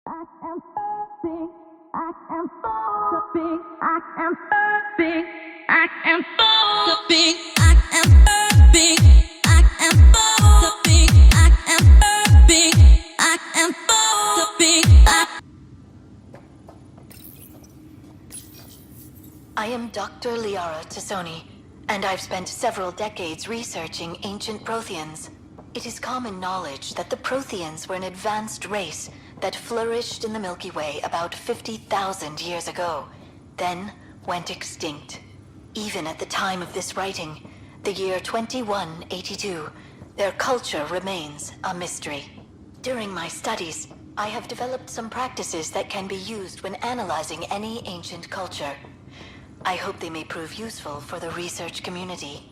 I am big. I am so big. I am so big. I am so big. I am so big. I am so big. I am so big. I am so big. I am Dr. Liara Tassoni, and I've spent several decades researching ancient Protheans. It is common knowledge that the Protheans were an advanced race that flourished in the Milky Way about 50,000 years ago, then went extinct. Even at the time of this writing, the year 2182, their culture remains a mystery. During my studies, I have developed some practices that can be used when analyzing any ancient culture. I hope they may prove useful for the research community.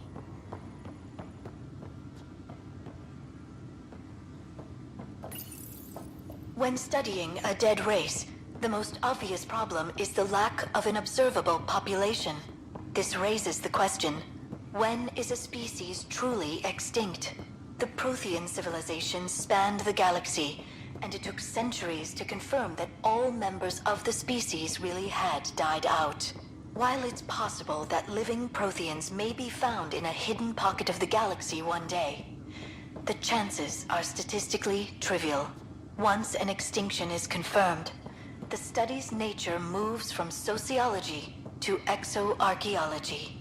When studying a dead race, the most obvious problem is the lack of an observable population. This raises the question, when is a species truly extinct? The Prothean civilization spanned the galaxy, and it took centuries to confirm that all members of the species really had died out. While it's possible that living Protheans may be found in a hidden pocket of the galaxy one day, the chances are statistically trivial. Once an extinction is confirmed, the study's nature moves from sociology to exoarchaeology.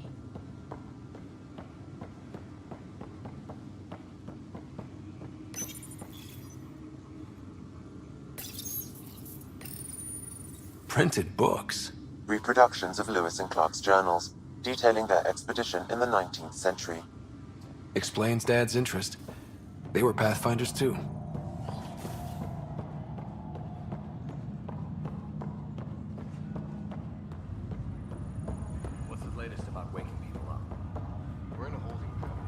Printed books? Reproductions of Lewis and Clark's journals, detailing their expedition in the 19th century. Explains Dad's interest. They were Pathfinders too. What's the latest about waking people up? We're in a holding pattern.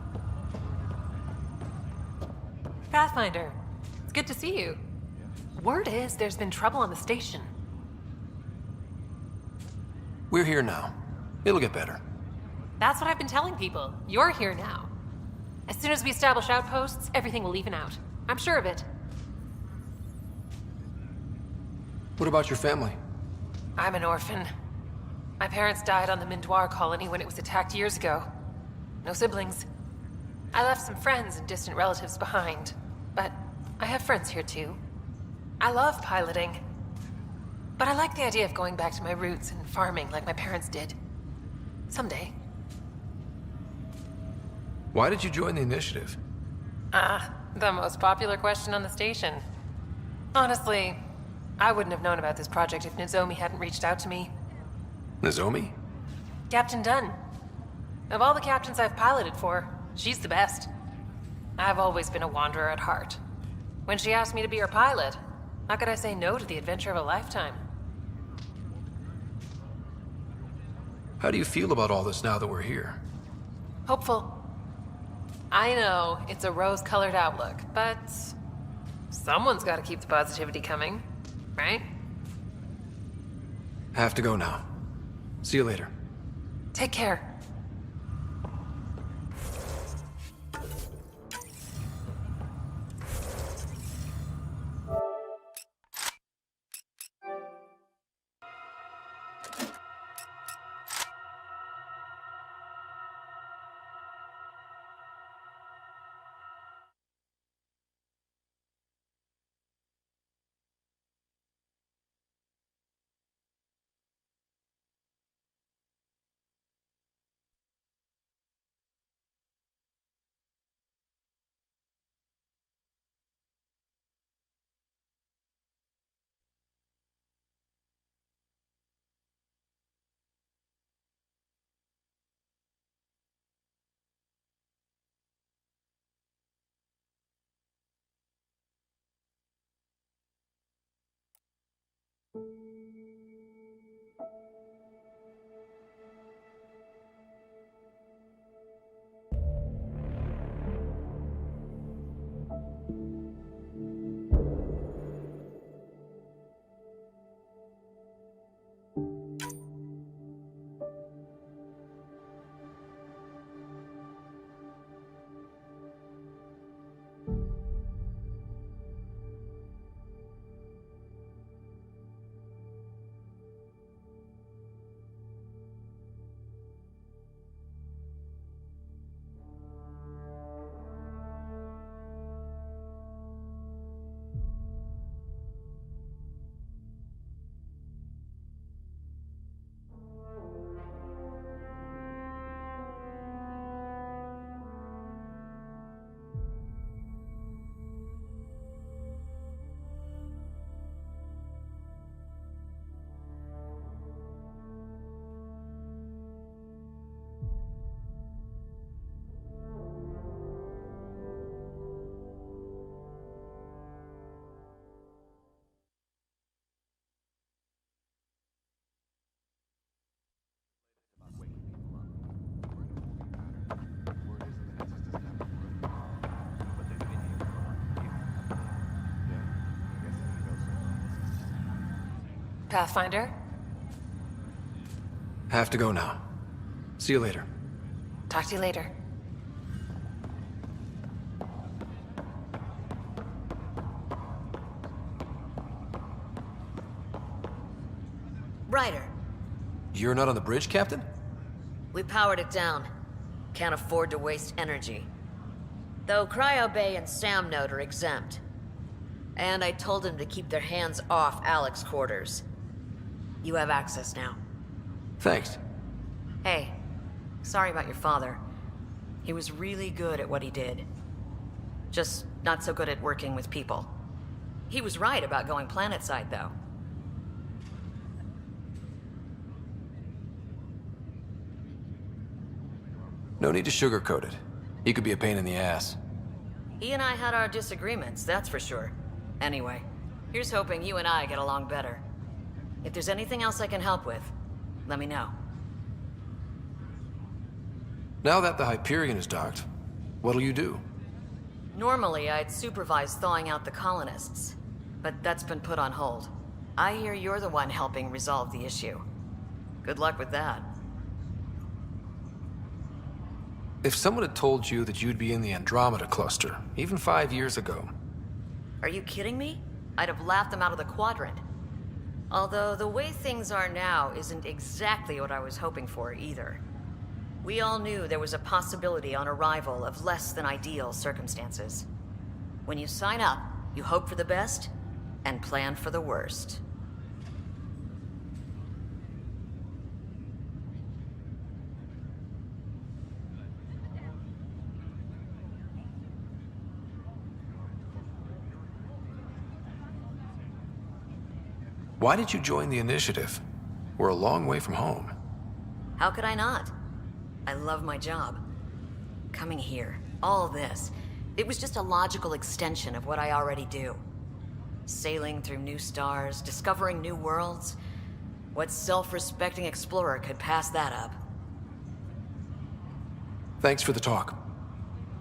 Pathfinder, it's good to see you. Word is there's been trouble on the station. We're here now. It'll get better. That's what I've been telling people. You're here now. As soon as we establish outposts, everything will even out. I'm sure of it. What about your family? I'm an orphan. My parents died on the Mindoir colony when it was attacked years ago. No siblings. I left some friends and distant relatives behind, but I have friends here too. I love piloting. But I like the idea of going back to my roots and farming like my parents did. Someday. Why did you join the initiative? The most popular question on the station. Honestly, I wouldn't have known about this project if Nozomi hadn't reached out to me. Nozomi? Captain Dunn. Of all the captains I've piloted for, she's the best. I've always been a wanderer at heart. When she asked me to be her pilot, how could I say no to the adventure of a lifetime? How do you feel about all this now that we're here? Hopeful. I know it's a rose-colored outlook, but someone's got to keep the positivity coming, right? Have to go now. See you later. Take care. Pathfinder? Have to go now. See you later. Talk to you later. Ryder, You're not on the bridge, Captain? we powered it down. Can't afford to waste energy. Though Cryo Bay and Sam Note are exempt. And I told them to keep their hands off Alec's quarters. You have access now. Thanks. Hey, sorry about your father. He was really good at what he did. Just not so good at working with people. He was right about going planetside, though. No need to sugarcoat it. He could be a pain in the ass. He and I had our disagreements, that's for sure. Anyway, here's hoping you and I get along better. If there's anything else I can help with, let me know. Now that the Hyperion is docked, what'll you do? Normally, I'd supervise thawing out the colonists, but that's been put on hold. I hear you're the one helping resolve the issue. Good luck with that. If someone had told you that you'd be in the Andromeda cluster, even 5 years ago... Are you kidding me? I'd have laughed them out of the quadrant. Although the way things are now isn't exactly what I was hoping for either. We all knew there was a possibility on arrival of less than ideal circumstances. When you sign up, you hope for the best and plan for the worst. Why did you join the initiative? We're a long way from home. How could I not? I love my job. Coming here, all this, it was just a logical extension of what I already do. Sailing through new stars, discovering new worlds. What self-respecting explorer could pass that up? Thanks for the talk.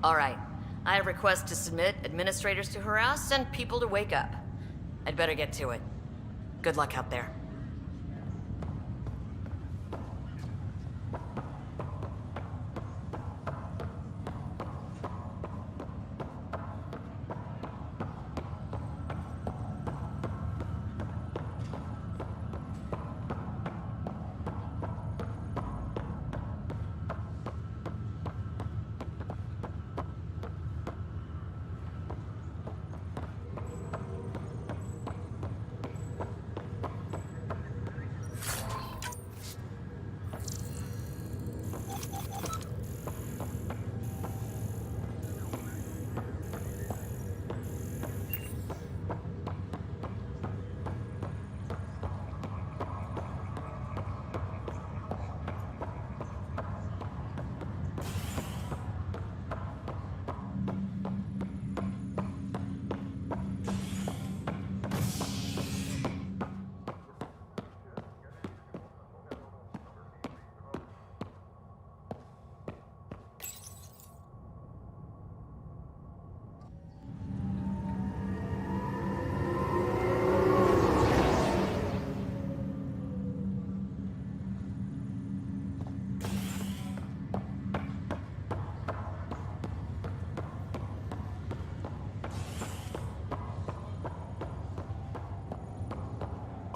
All right, I have requests to submit, administrators to harass, and people to wake up. I'd better get to it. Good luck out there.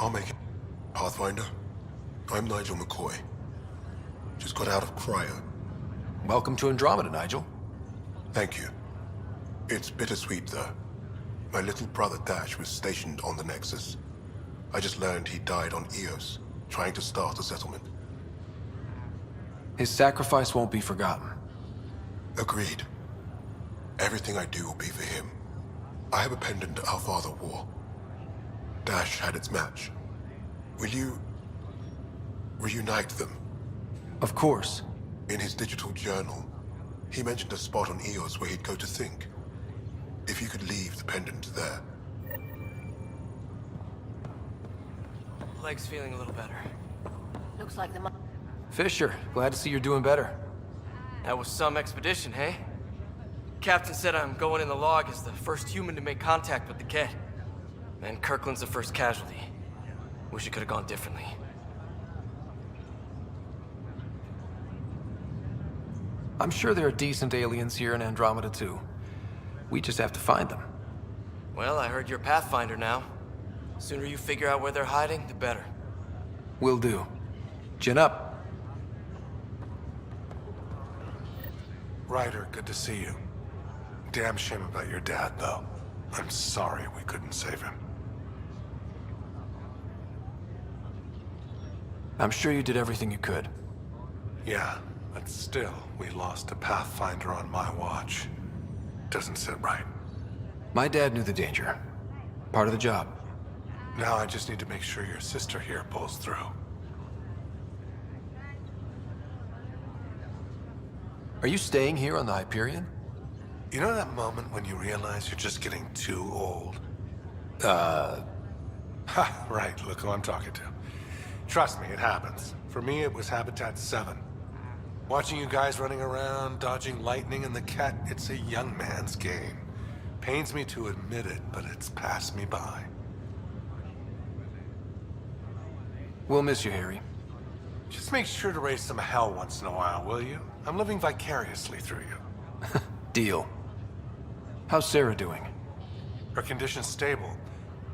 I'll make it. Pathfinder, I'm Nigel McCoy. Just got out of cryo. Welcome to Andromeda, Nigel. Thank you. It's bittersweet, though. My little brother Dash was stationed on the Nexus. I just learned he died on Eos, trying to start a settlement. His sacrifice won't be forgotten. Agreed. Everything I do will be for him. I have a pendant our father wore. Dash had its match. Will you reunite them? Of course. In his digital journal, he mentioned a spot on Eos where he'd go to think. If you could leave the pendant there. Leg's feeling a little better. Looks like the Fisher, glad to see you're doing better. That was some expedition, hey? Captain said I'm going in the log as the first human to make contact with the Kett. And Kirkland's the first casualty. Wish it could have gone differently. I'm sure there are decent aliens here in Andromeda too. We just have to find them. Well, I heard you're Pathfinder now. Sooner you figure out where they're hiding, the better. Will do. Chin up. Ryder, good to see you. Damn shame about your dad, though. I'm sorry we couldn't save him. I'm sure you did everything you could. Yeah, but still, we lost a Pathfinder on my watch. Doesn't sit right. My dad knew the danger. Part of the job. Now I just need to make sure your sister here pulls through. Are you staying here on the Hyperion? You know that moment when you realize you're just getting too old? Ha, right, look who I'm talking to. Trust me, it happens. For me, it was Habitat 7. Watching you guys running around, dodging lightning and the cat, it's a young man's game. Pains me to admit it, but it's passed me by. We'll miss you, Harry. Just make sure to raise some hell once in a while, will you? I'm living vicariously through you. Deal. How's Sarah doing? Her condition's stable.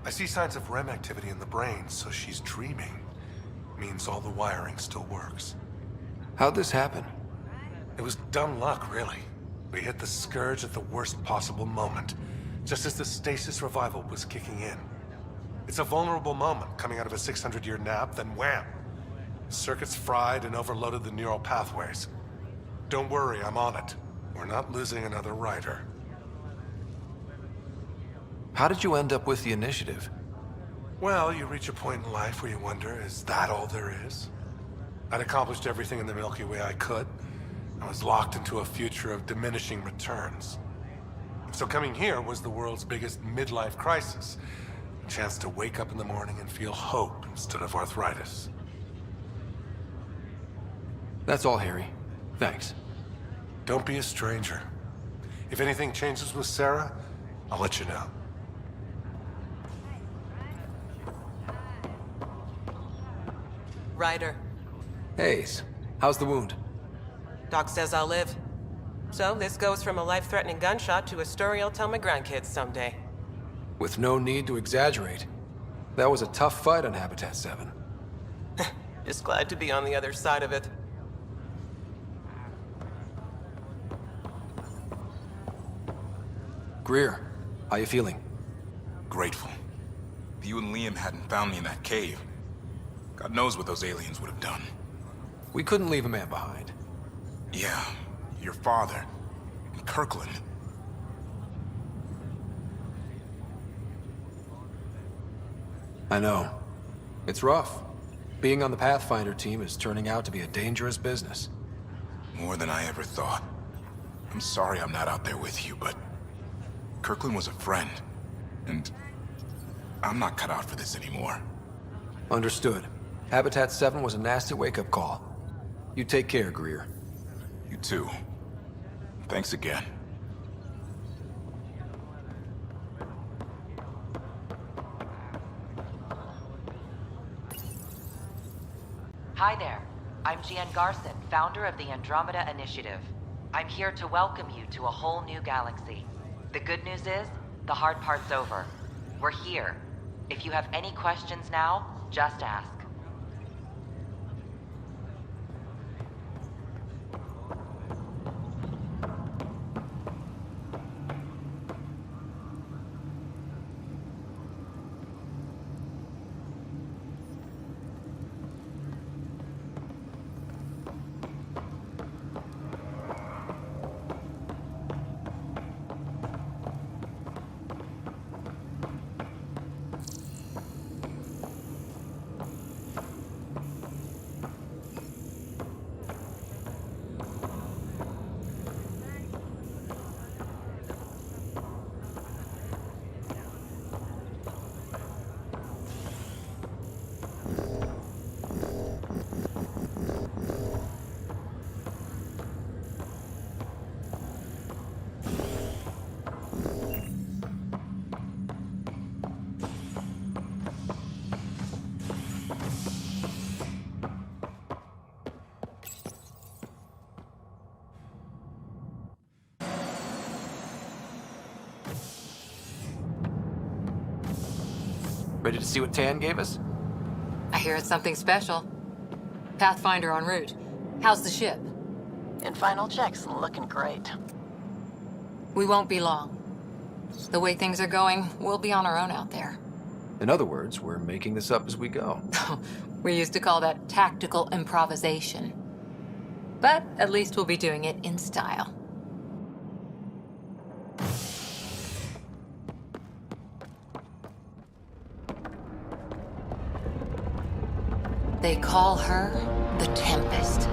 I see signs of REM activity in the brain, so she's dreaming. Means all the wiring still works. How'd this happen? It was dumb luck, really. We hit the Scourge at the worst possible moment, just as the stasis revival was kicking in. It's a vulnerable moment, coming out of a 600-year nap, then wham! Circuits fried and overloaded the neural pathways. Don't worry, I'm on it. We're not losing another rider. How did you end up with the initiative? Well, you reach a point in life where you wonder, is that all there is? I'd accomplished everything in the Milky Way I could. I was locked into a future of diminishing returns. So coming here was the world's biggest midlife crisis. A chance to wake up in the morning and feel hope instead of arthritis. That's all, Harry. Thanks. Don't be a stranger. If anything changes with Sarah, I'll let you know. Ryder, Hayes, how's the wound? Doc says I'll live. So this goes from a life-threatening gunshot to a story I'll tell my grandkids someday. With no need to exaggerate. That was a tough fight on Habitat 7. Just glad to be on the other side of it. Greer, how you feeling? Grateful. If you and Liam hadn't found me in that cave, God knows what those aliens would have done. We couldn't leave a man behind. Yeah, your father, and Kirkland. I know. It's rough. Being on the Pathfinder team is turning out to be a dangerous business. More than I ever thought. I'm sorry I'm not out there with you, but Kirkland was a friend, and I'm not cut out for this anymore. Understood. Habitat 7 was a nasty wake-up call. You take care, Greer. You too. Thanks again. Hi there. I'm Gian Garson, founder of the Andromeda Initiative. I'm here to welcome you to a whole new galaxy. The good news is, the hard part's over. We're here. If you have any questions now, just ask. Ready to see what Tan gave us? I hear it's something special. Pathfinder en route. How's the ship? In final checks, looking great. We won't be long. The way things are going, we'll be on our own out there. In other words, we're making this up as we go. We used to call that tactical improvisation. But at least we'll be doing it in style. They call her the Tempest.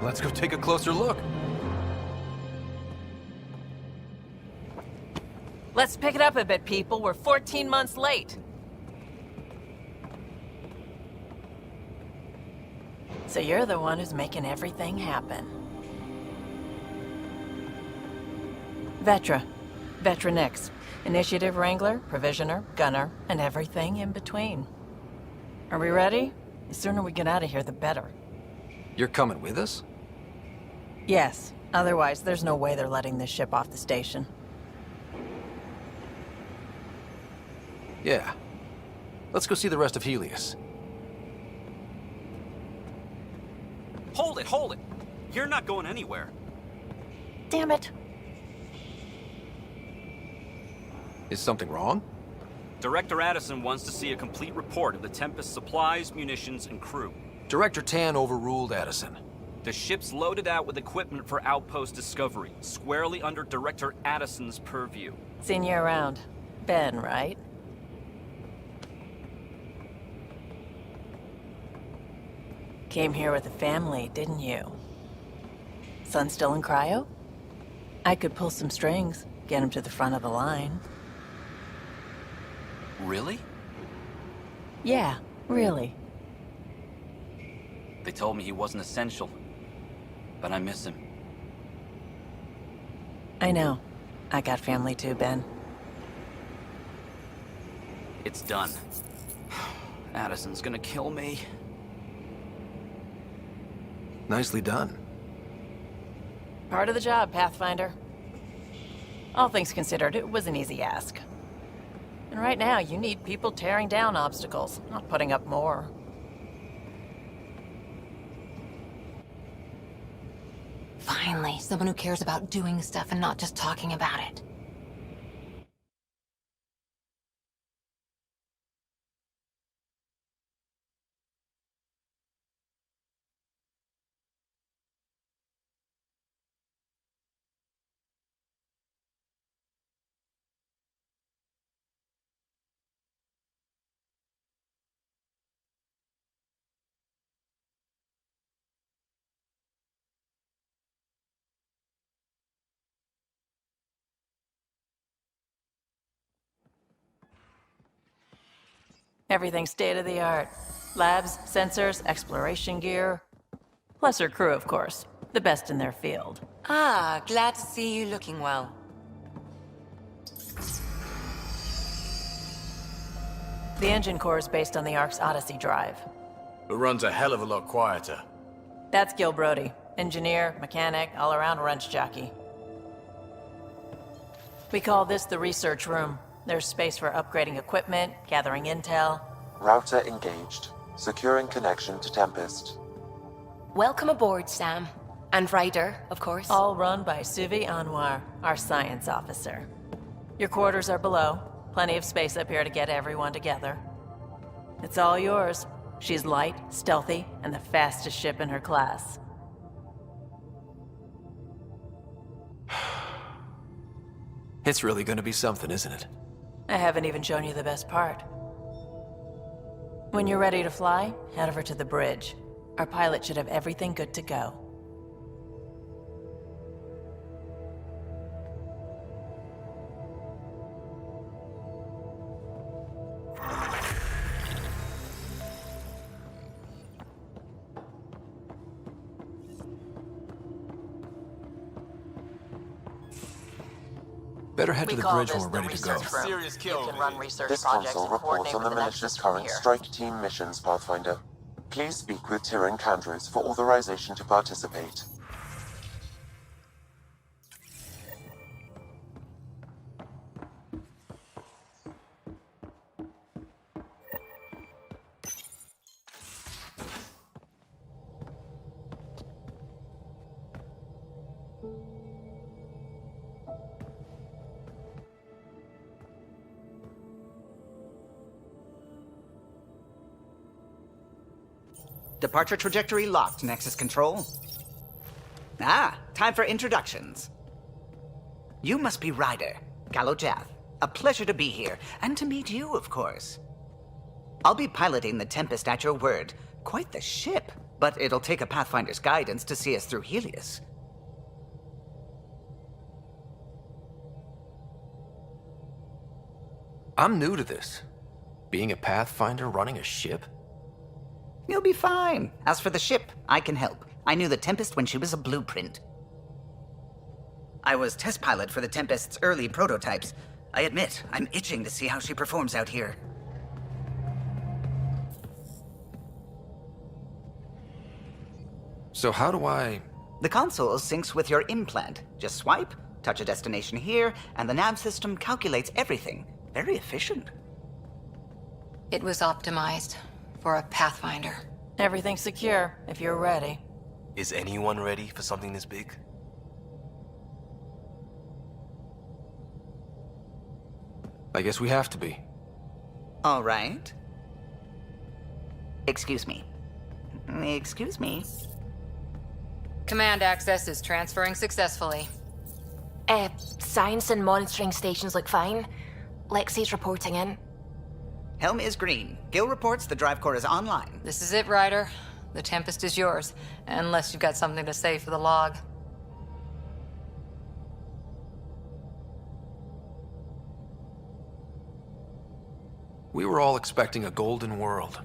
Let's go take a closer look. Let's pick it up a bit, people. We're 14 months late. So you're the one who's making everything happen. Vetra. Vetronix. Initiative Wrangler, Provisioner, Gunner, and everything in between. Are we ready? The sooner we get out of here, the better. You're coming with us? Yes. Otherwise, there's no way they're letting this ship off the station. Yeah. Let's go see the rest of Helios. Hold it, hold it! You're not going anywhere. Damn it. Is something wrong? Director Addison wants to see a complete report of the Tempest's supplies, munitions, and crew. Director Tan overruled Addison. The ship's loaded out with equipment for outpost discovery, squarely under Director Addison's purview. Seen you around. Ben, right? Came here with a family, didn't you? Son still in cryo? I could pull some strings, get him to the front of the line. Really? Yeah, really. They told me he wasn't essential, but I miss him. I know. I got family too, Ben. It's done. Addison's gonna kill me. Nicely done. Part of the job, Pathfinder. All things considered, it was an easy ask. And right now, you need people tearing down obstacles, not putting up more. Finally, someone who cares about doing stuff and not just talking about it. Everything's state-of-the-art. Labs, sensors, exploration gear. Plus her crew, of course. The best in their field. Ah, glad to see you looking well. The engine core is based on the Ark's Odyssey drive. It runs a hell of a lot quieter. That's Gil Brody. Engineer, mechanic, all-around wrench jockey. We call this the research room. There's space for upgrading equipment, gathering intel. Router engaged. Securing connection to Tempest. Welcome aboard, Sam. And Ryder, of course. All run by Suvi Anwar, our science officer. Your quarters are below. Plenty of space up here to get everyone together. It's all yours. She's light, stealthy, and the fastest ship in her class. It's really gonna be something, isn't it? I haven't even shown you the best part. When you're ready to fly, head over to the bridge. Our pilot should have everything good to go. Better head to We the call bridge this when we're the ready to go. research room. You can run research This projects console and reports coordinate on the with the militia's Nexus from current here. strike team missions, Pathfinder. Please speak with Tyrion Candros for authorization to participate. Departure trajectory locked, Nexus Control. Ah, time for introductions. You must be Ryder, Gallo Jath. A pleasure to be here, and to meet you, of course. I'll be piloting the Tempest at your word. Quite the ship, but it'll take a Pathfinder's guidance to see us through Helios. I'm new to this. Being a Pathfinder running a ship? You'll be fine. As for the ship, I can help. I knew the Tempest when she was a blueprint. I was test pilot for the Tempest's early prototypes. I admit, I'm itching to see how she performs out here. So how do I... The console syncs with your implant. Just swipe, touch a destination here, and the nav system calculates everything. Very efficient. It was optimized for a Pathfinder. Everything's secure, if you're ready. Is anyone ready for something this big? I guess we have to be. All right. Excuse me. Excuse me. Command access is transferring successfully. Science and monitoring stations look fine. Lexi's reporting in. Helm is green. Gil reports the drive core is online. This is it, Ryder. The Tempest is yours, unless you've got something to say for the log. We were all expecting a golden world.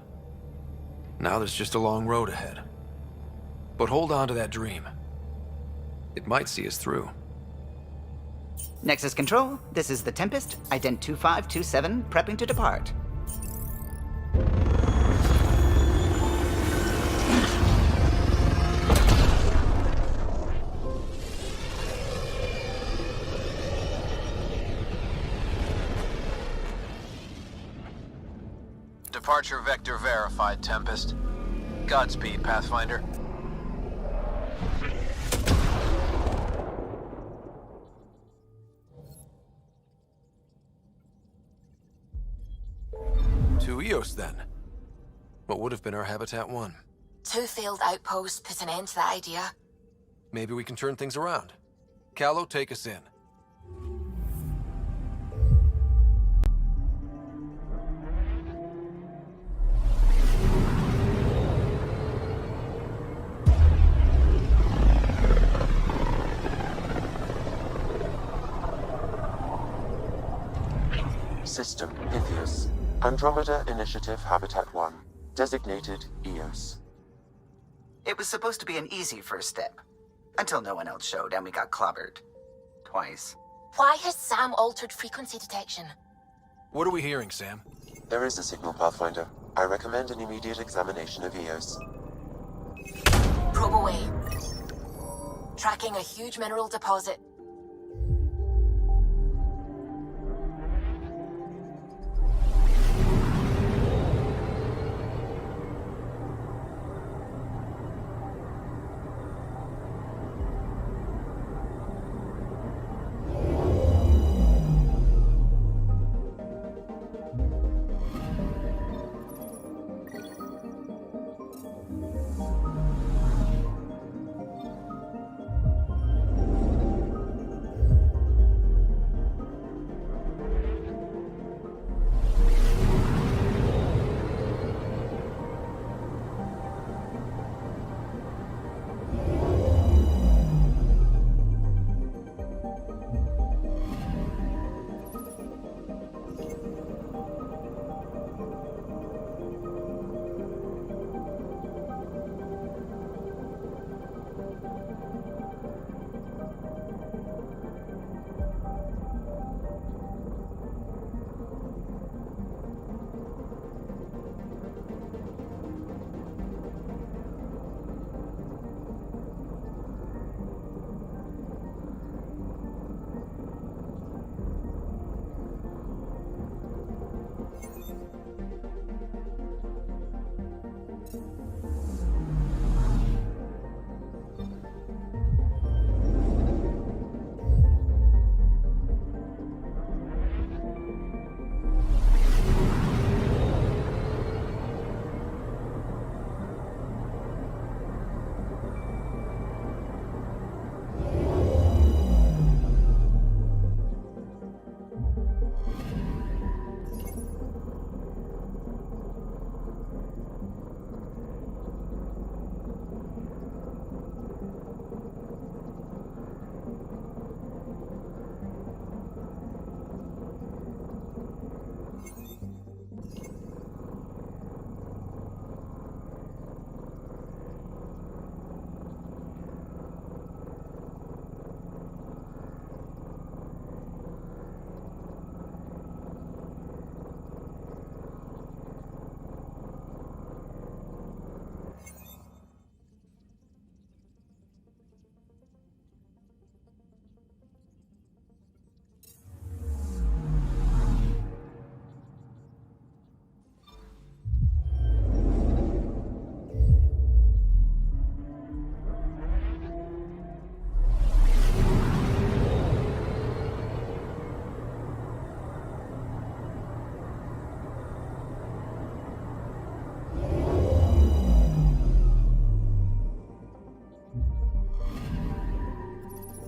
Now there's just a long road ahead. But hold on to that dream. It might see us through. Nexus Control, this is the Tempest, ident 2527, prepping to depart. Departure vector verified, Tempest. Godspeed, Pathfinder. To Eos, then. What would have been our Habitat 1? 2 failed outposts put an end to that idea. Maybe we can turn things around. Callow, take us in. System Pythias. Andromeda Initiative Habitat 1. Designated Eos. It was supposed to be an easy first step. Until no one else showed and we got clobbered. Twice. Why has Sam altered frequency detection? What are we hearing, Sam? There is a signal, Pathfinder. I recommend an immediate examination of Eos. Probe away. Tracking a huge mineral deposit.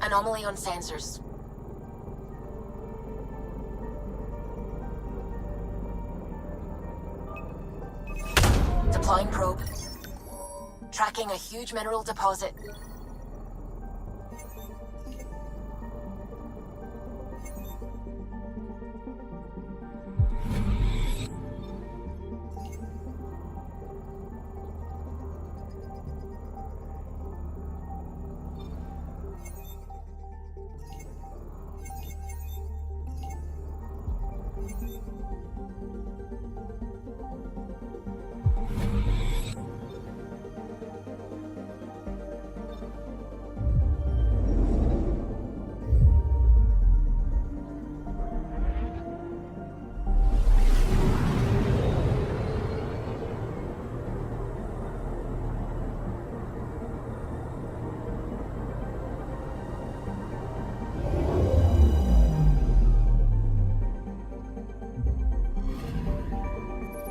Anomaly on sensors. Deploying probe. Tracking a huge mineral deposit.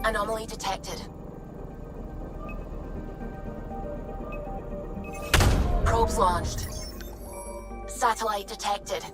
Anomaly detected. Probes launched. Satellite detected.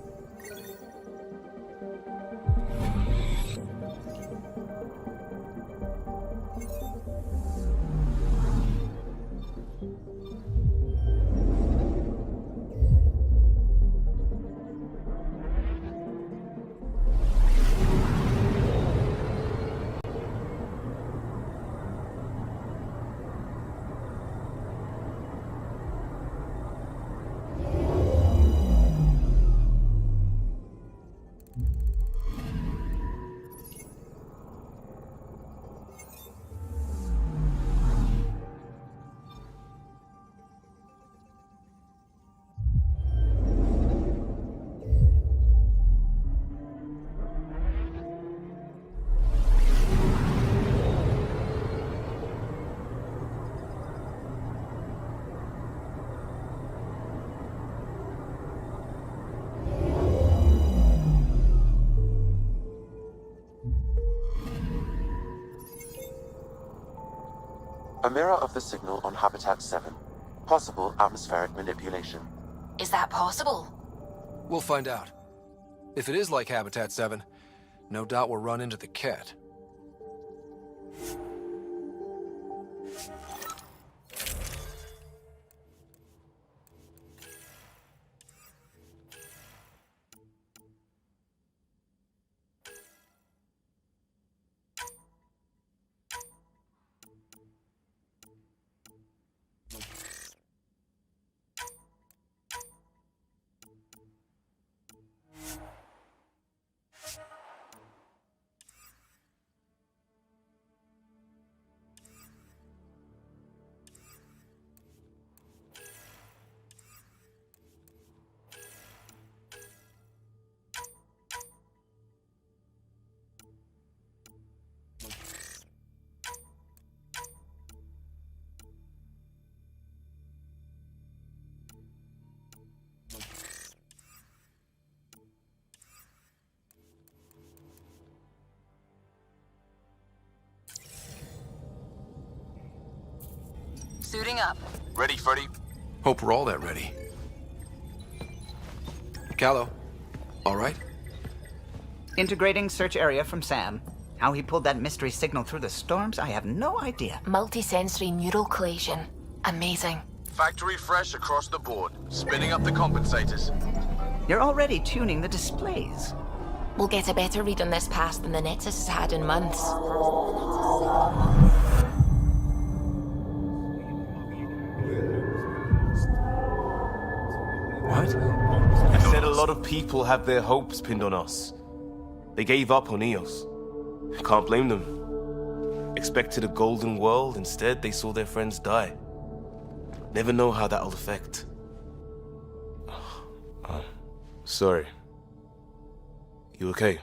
A mirror of the signal on Habitat 7. Possible atmospheric manipulation. Is that possible? We'll find out. If it is like Habitat 7, no doubt we'll run into the cat. Suiting up. Ready, Freddy? Hope we're all that ready. Callow, all right? Integrating search area from Sam. How he pulled that mystery signal through the storms, I have no idea. Multisensory neural collation. Amazing. Factory fresh across the board. Spinning up the compensators. You're already tuning the displays. We'll get a better read on this pass than the Nexus has had in months. What? I said a lot of people have their hopes pinned on us. They gave up on Eos. Can't blame them. Expected a golden world, instead they saw their friends die. Never know how that'll affect. Sorry. You okay?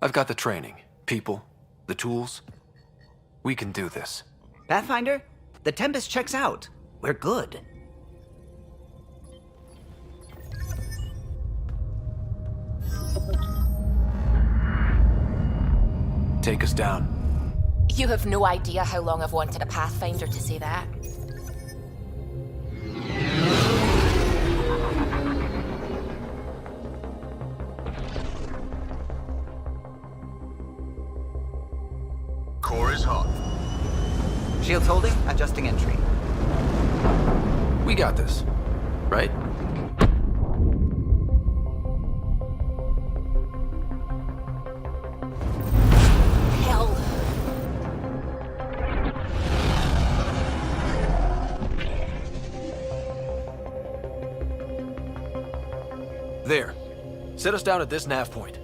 I've got the training, people, the tools. We can do this. Pathfinder, the Tempest checks out. We're good. Take us down. You have no idea how long I've wanted a Pathfinder to say that. Core is hot. Shields holding, adjusting entry. We got this, right? Hell. There. Set us down at this nav point.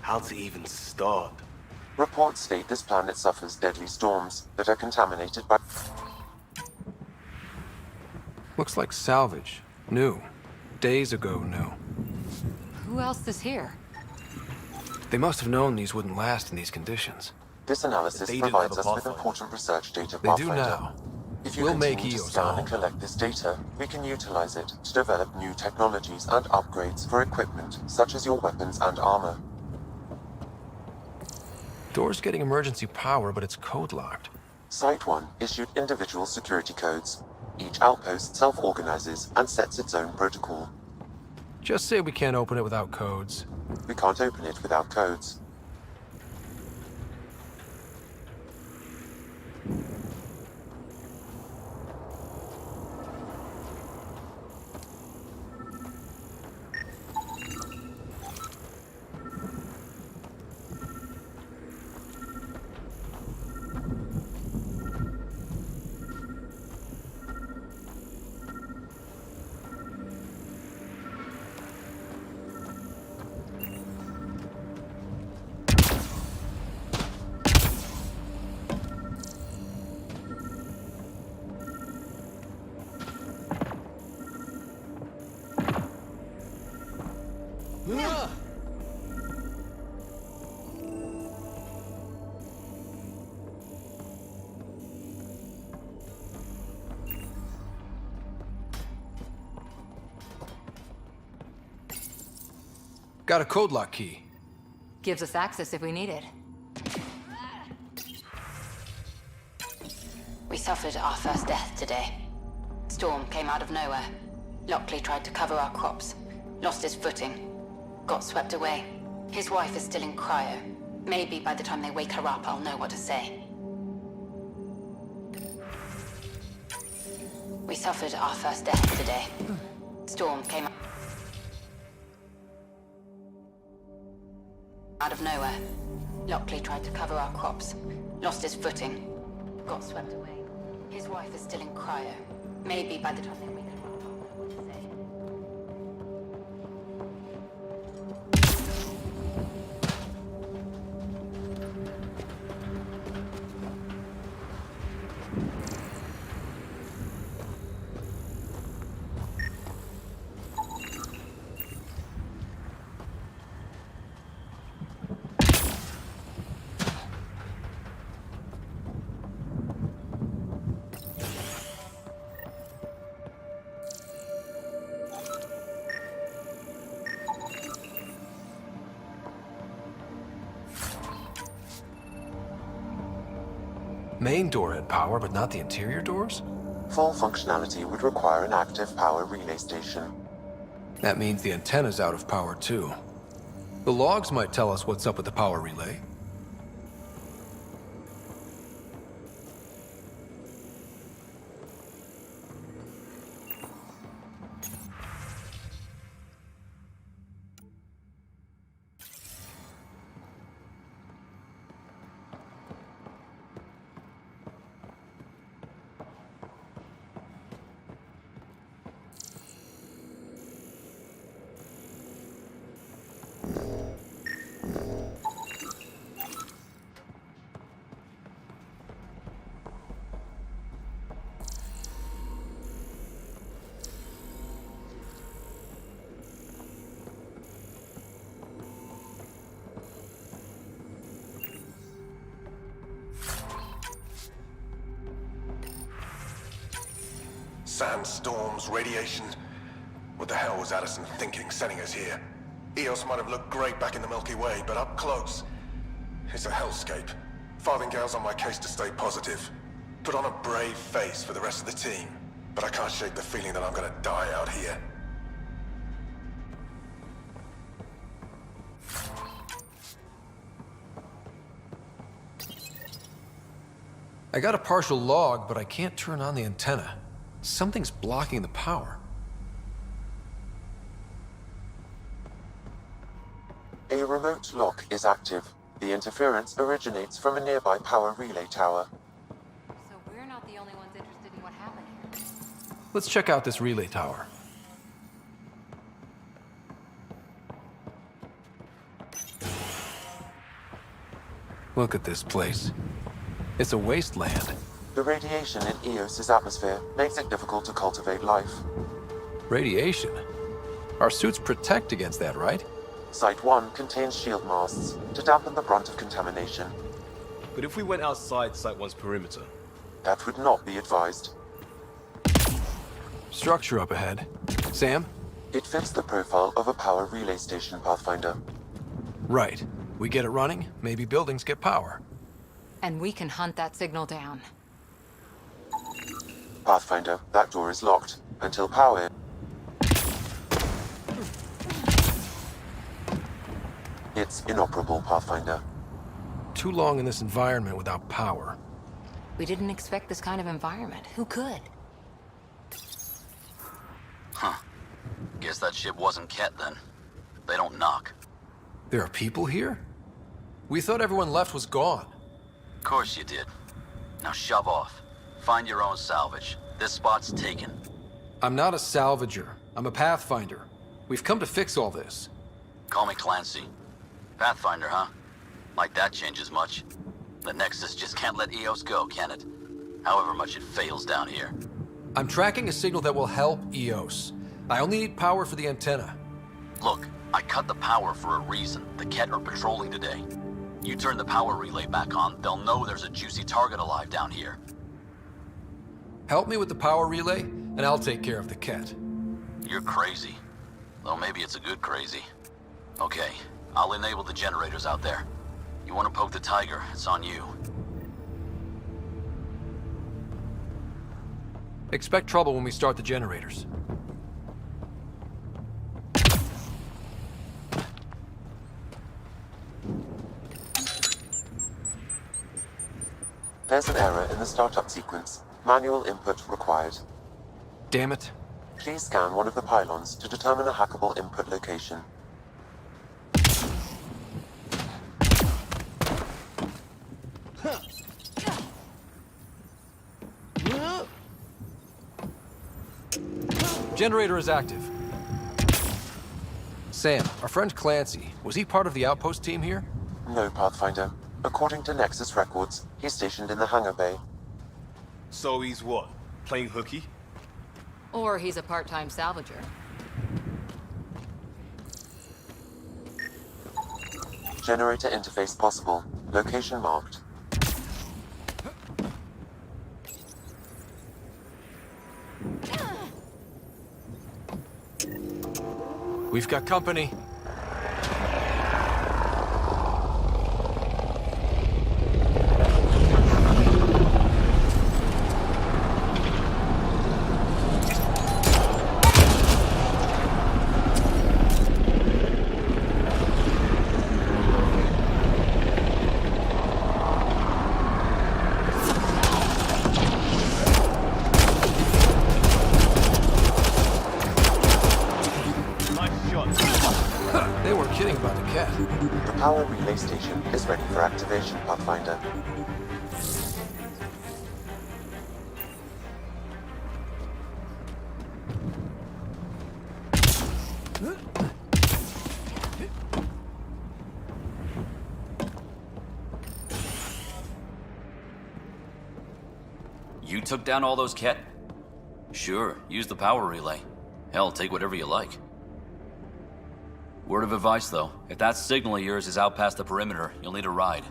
How to even start? Reports state this planet suffers deadly storms that are contaminated by... Looks like salvage. New. Days ago, new. Who else is here? They must have known these wouldn't last in these conditions. This analysis They didn't provides have a us with Pathfinder. important research data. They do Pathfinder. now. If you We'll make continue to eons scan our and collect this data, we can utilize it to develop new technologies and upgrades for equipment, such as your weapons and armor. Door's getting emergency power, but it's code-locked. Site 1 issued individual security codes. Each outpost self-organizes and sets its own protocol. Just say we can't open it without codes. We can't open it without codes. Got a code lock key. Gives us access if we need it. We suffered our first death today. Storm came out of nowhere. Lockley tried to cover our crops. Lost his footing. Got swept away. His wife is still in cryo. Maybe by the time they wake her up, I'll know what to say. We suffered our first death today. Storm came out of nowhere. Lockley tried to cover our crops. Lost his footing. Got swept away. His wife is still in cryo. Maybe by the time they wake her up, I'll know what to say. Main door had power, but not the interior doors? Full functionality would require an active power relay station. That means the antenna's out of power, too. The logs might tell us what's up with the power relay. Sandstorms, radiation. What the hell was Addison thinking sending us here? Eos might have looked great back in the Milky Way, but up close, it's a hellscape. Farthingale's on my case to stay positive. Put on a brave face for the rest of the team, but I can't shake the feeling that I'm gonna die out here. I got a partial log, but I can't turn on the antenna. Something's blocking the power. A remote lock is active. The interference originates from a nearby power relay tower. So we're not the only ones interested in what happened here. Let's check out this relay tower. Look at this place. It's a wasteland. The radiation in Eos's atmosphere makes it difficult to cultivate life. Radiation? Our suits protect against that, right? Site 1 contains shield masts to dampen the brunt of contamination. But if we went outside Site 1's perimeter? That would not be advised. Structure up ahead. Sam? It fits the profile of a power relay station, Pathfinder. Right. We get it running, maybe buildings get power. And we can hunt that signal down. Pathfinder, that door is locked until power... It's inoperable, Pathfinder. Too long in this environment without power. We didn't expect this kind of environment. Who could? Huh. Guess that ship wasn't Ket then. They don't knock. There are people here? We thought everyone left was gone. Of course you did. Now shove off. Find your own salvage. This spot's taken. I'm not a salvager. I'm a Pathfinder. We've come to fix all this. Call me Clancy. Pathfinder, huh? Like that changes much. The Nexus just can't let Eos go, can it? However much it fails down here. I'm tracking a signal that will help Eos. I only need power for the antenna. Look, I cut the power for a reason. The Ket are patrolling today. You turn the power relay back on, they'll know there's a juicy target alive down here. Help me with the power relay, and I'll take care of the Ket. You're crazy. Though maybe it's a good crazy. Okay, I'll enable the generators out there. You want to poke the tiger, it's on you. Expect trouble when we start the generators. There's an error in the startup sequence. Manual input required. Damn it. Please scan one of the pylons to determine a hackable input location. Generator is active. Sam, our friend Clancy, was he part of the outpost team here? No, Pathfinder. According to Nexus records, he's stationed in the hangar bay. So he's what? Playing hooky? Or he's a part-time salvager. Generator interface possible. Location marked. We've got company. They weren't kidding about the Ket. The power relay station is ready for activation, Pathfinder. You took down all those Ket? Sure, use the power relay. Hell, take whatever you like. Word of advice, though. If that signal of yours is out past the perimeter, you'll need a ride.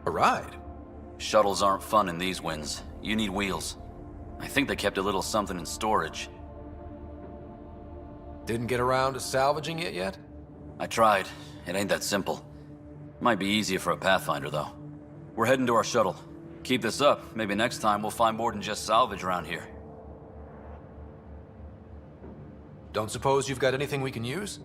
A ride? Shuttles aren't fun in these winds. You need wheels. I think they kept a little something in storage. Didn't get around to salvaging it yet? I tried. It ain't that simple. Might be easier for a Pathfinder, though. We're heading to our shuttle. Keep this up. Maybe next time we'll find more than just salvage around here. Don't suppose you've got anything we can use?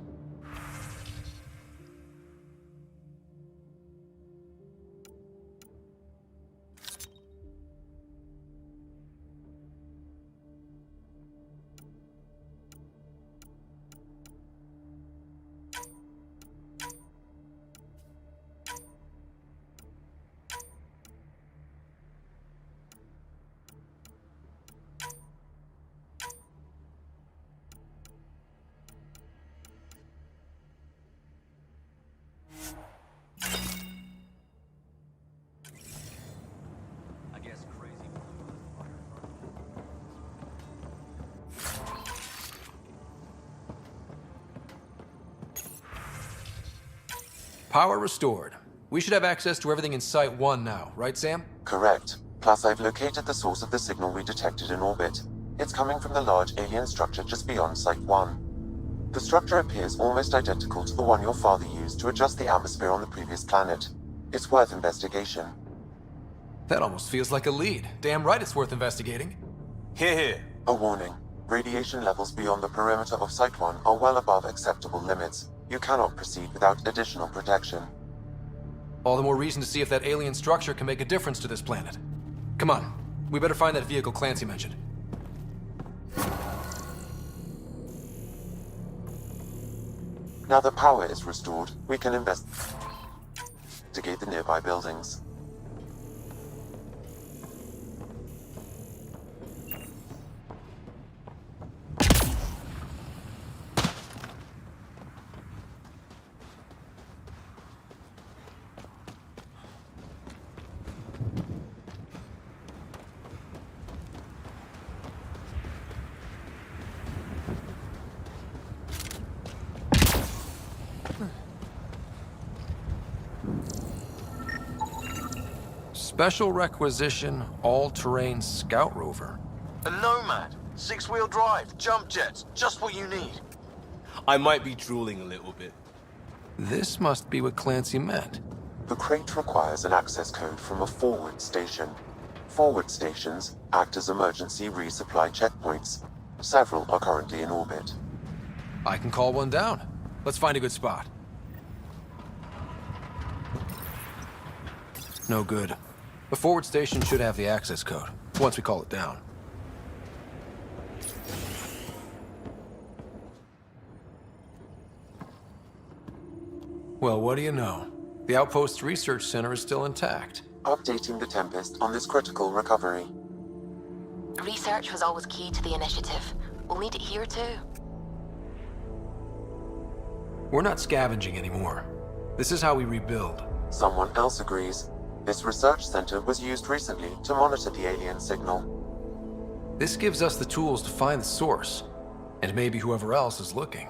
Power restored. We should have access to everything in Site 1 now, right, Sam? Correct. Plus, I've located the source of the signal we detected in orbit. It's coming from the large alien structure just beyond Site 1. The structure appears almost identical to the one your father used to adjust the atmosphere on the previous planet. It's worth investigation. That almost feels like a lead. Damn right it's worth investigating. Hear, hear. A warning. Radiation levels beyond the perimeter of Site 1 are well above acceptable limits. You cannot proceed without additional protection. All the more reason to see if that alien structure can make a difference to this planet. Come on, we better find that vehicle Clancy mentioned. Now that power is restored, we can investigate the nearby buildings. Special requisition, all-terrain scout rover. A Nomad. 6-wheel drive, jump jets, just what you need. I might be drooling a little bit. This must be what Clancy meant. The crate requires an access code from a forward station. Forward stations act as emergency resupply checkpoints. Several are currently in orbit. I can call one down. Let's find a good spot. No good. The forward station should have the access code, once we call it down. Well, what do you know? The Outpost's research center is still intact. Updating the Tempest on this critical recovery. Research was always key to the initiative. We'll need it here too. We're not scavenging anymore. This is how we rebuild. Someone else agrees. This research center was used recently to monitor the alien signal. This gives us the tools to find the source, and maybe whoever else is looking.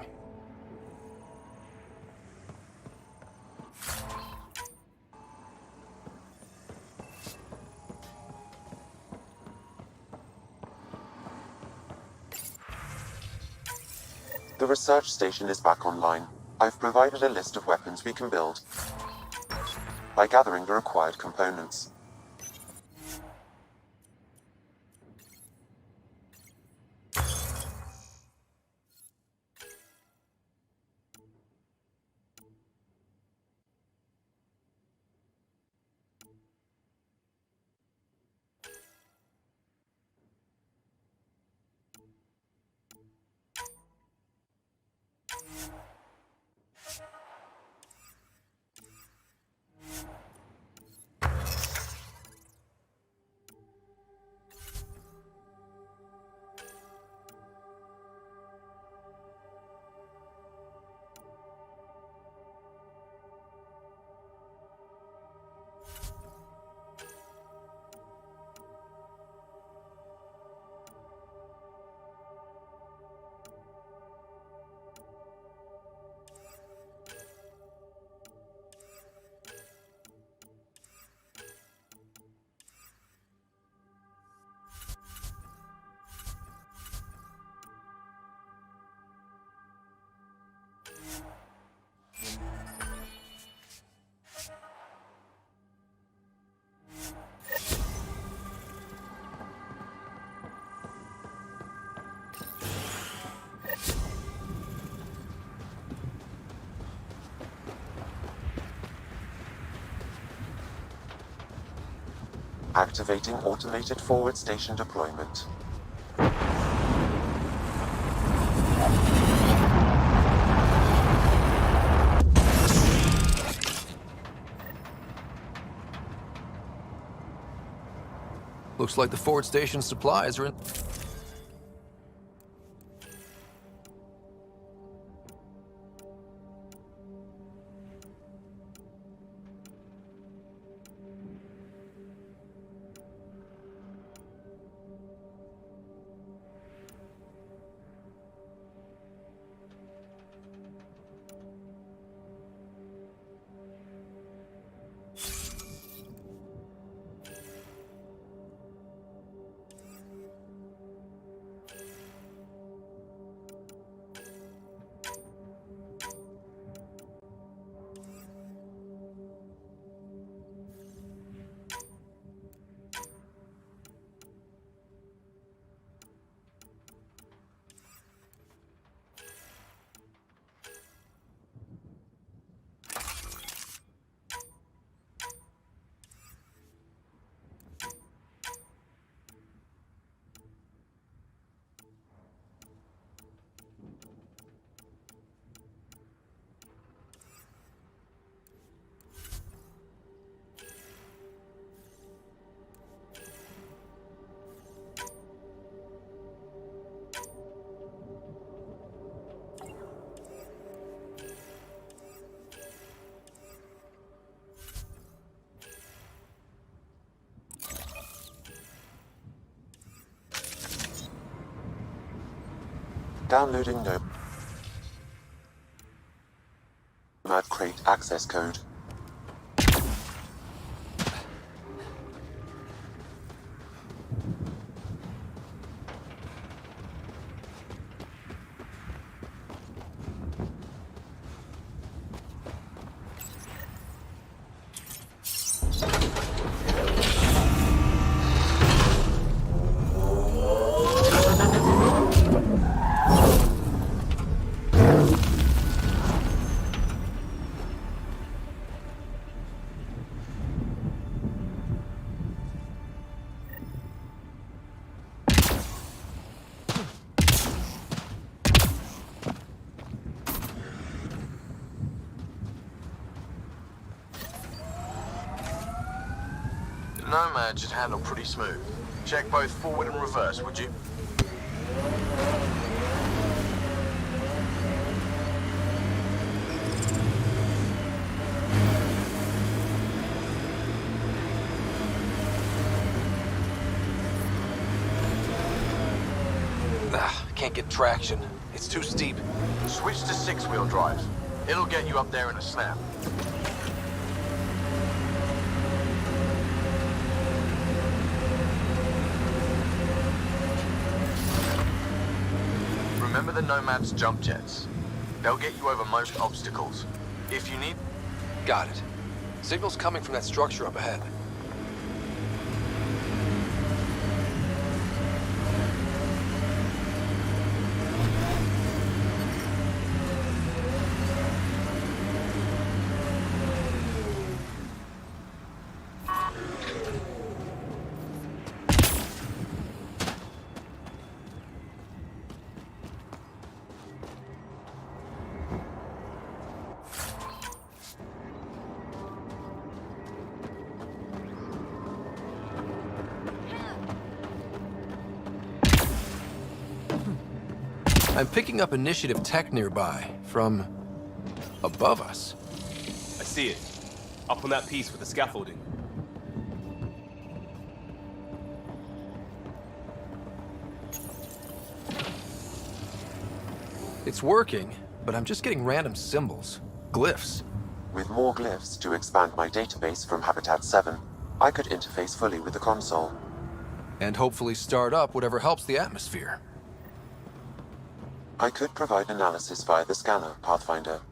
The research station is back online. I've provided a list of weapons we can build by gathering the required components. Activating automated forward station deployment. Looks like the forward station supplies are in... Downloading Nomad Crate access code. Nomad should handle pretty smooth. Check both forward and reverse, would you? Can't get traction. It's too steep. Switch to 6-wheel drive. It'll get you up there in a snap. Remember the Nomad's jump jets. They'll get you over most obstacles. If you need... Got it. Signal's coming from that structure up ahead. I'm picking up initiative tech nearby, from above us. I see it. Up on that piece with the scaffolding. It's working, but I'm just getting random symbols, glyphs. With more glyphs to expand my database from Habitat 7, I could interface fully with the console. And hopefully start up whatever helps the atmosphere. I could provide analysis via the scanner, Pathfinder.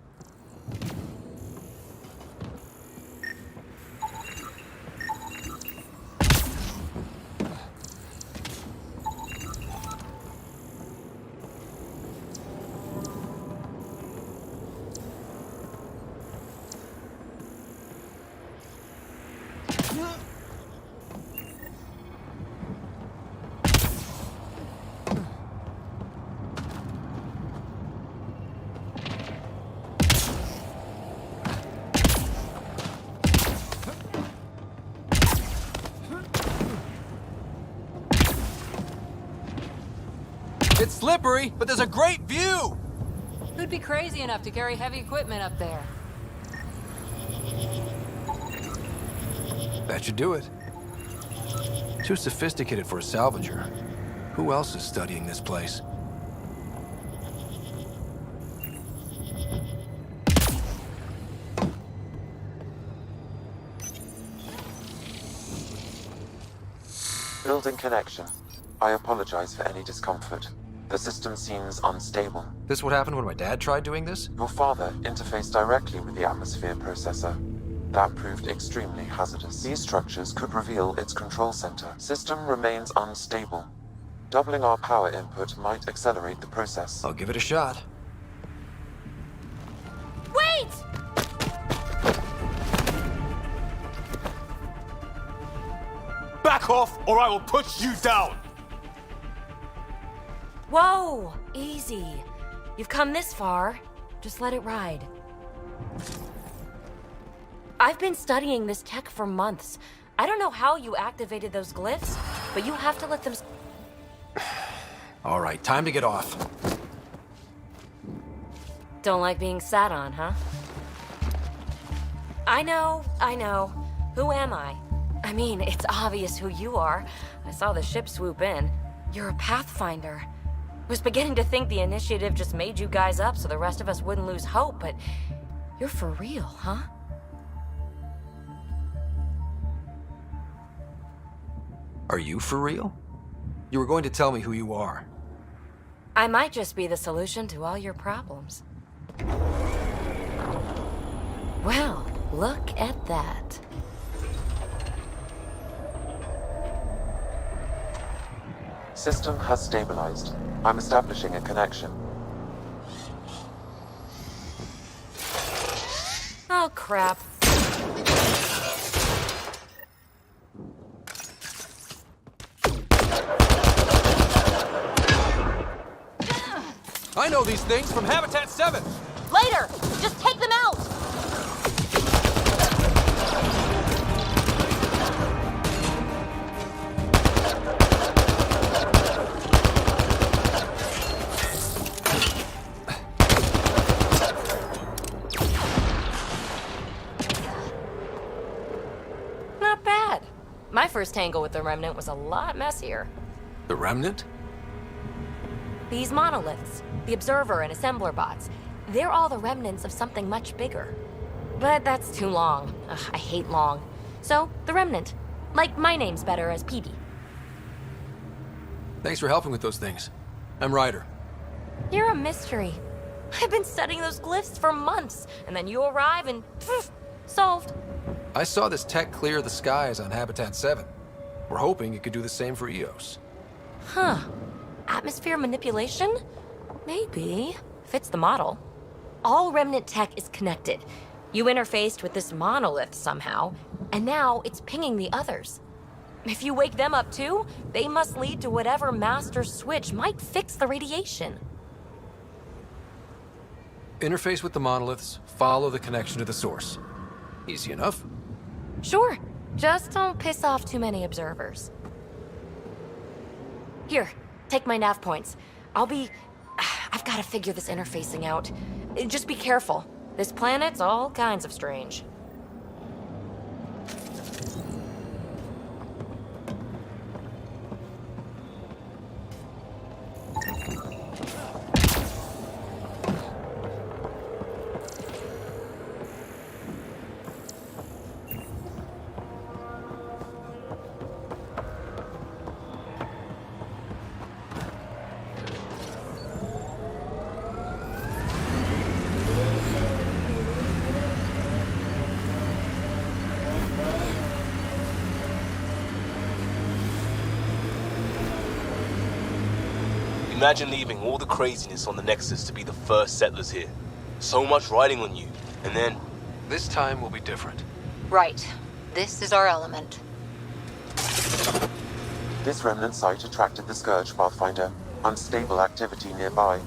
It's slippery, but there's a great view! Who'd be crazy enough to carry heavy equipment up there? That should do it. Too sophisticated for a salvager. Who else is studying this place? Building connection. I apologize for any discomfort. The system seems unstable. This what happened when my dad tried doing this? Your father interfaced directly with the atmosphere processor. That proved extremely hazardous. These structures could reveal its control center. System remains unstable. Doubling our power input might accelerate the process. I'll give it a shot. Wait! Back off, or I will put you down! Whoa! Easy. You've come this far. Just let it ride. I've been studying this tech for months. I don't know how you activated those glyphs, but you have to let them... All right, time to get off. Don't like being sat on, huh? I know. Who am I? I mean, it's obvious who you are. I saw the ship swoop in. You're a Pathfinder. I was beginning to think the initiative just made you guys up so the rest of us wouldn't lose hope, but you're for real, huh? Are you for real? You were going to tell me who you are. I might just be the solution to all your problems. Well, look at that. System has stabilized. I'm establishing a connection. Oh, crap. I know these things from Habitat 7! Later! Just take them out! Not bad. My first tangle with the Remnant was a lot messier. The Remnant? These monoliths, the Observer and Assembler bots, they're all the remnants of something much bigger. But that's too long. Ugh, I hate long. So, the Remnant. Like, my name's better as PB. Thanks for helping with those things. I'm Ryder. You're a mystery. I've been studying those glyphs for months, and then you arrive and poof, solved. I saw this tech clear the skies on Habitat 7. We're hoping it could do the same for Eos. Huh. Atmosphere manipulation? Maybe. Fits the model. All Remnant tech is connected. You interfaced with this monolith somehow, and now it's pinging the others. If you wake them up too, they must lead to whatever master switch might fix the radiation. Interface with the monoliths, follow the connection to the source. Easy enough. Sure. Just don't piss off too many observers. Here, take my nav points. I've got to figure this interfacing out. Just be careful. This planet's all kinds of strange. Imagine leaving all the craziness on the Nexus to be the first settlers here. So much riding on you, and then... This time will be different. Right. This is our element. This remnant site attracted the Scourge, Pathfinder. Unstable activity nearby.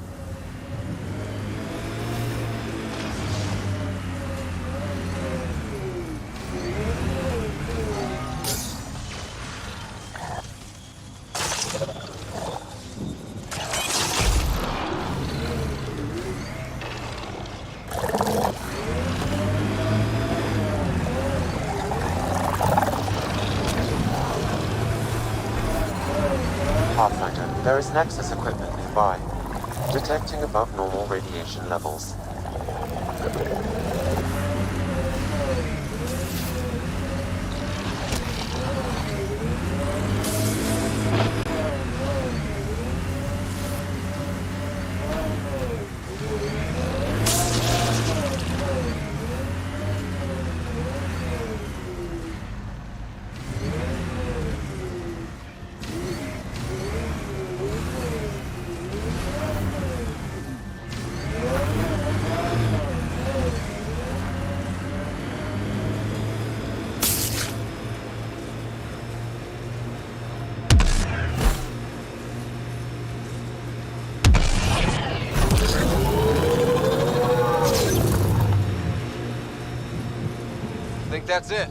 Pathfinder, there is Nexus equipment nearby. Detecting above normal radiation levels. Think that's it?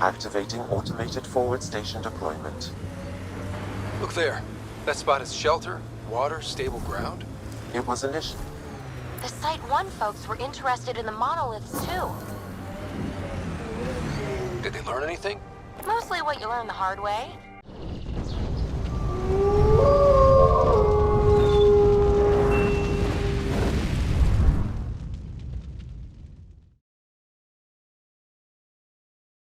Activating automated forward station deployment. Look there. That spot is shelter, water, stable ground. It was initially. The Site 1 folks were interested in the monoliths, too. Did they learn anything? Mostly what you learn the hard way.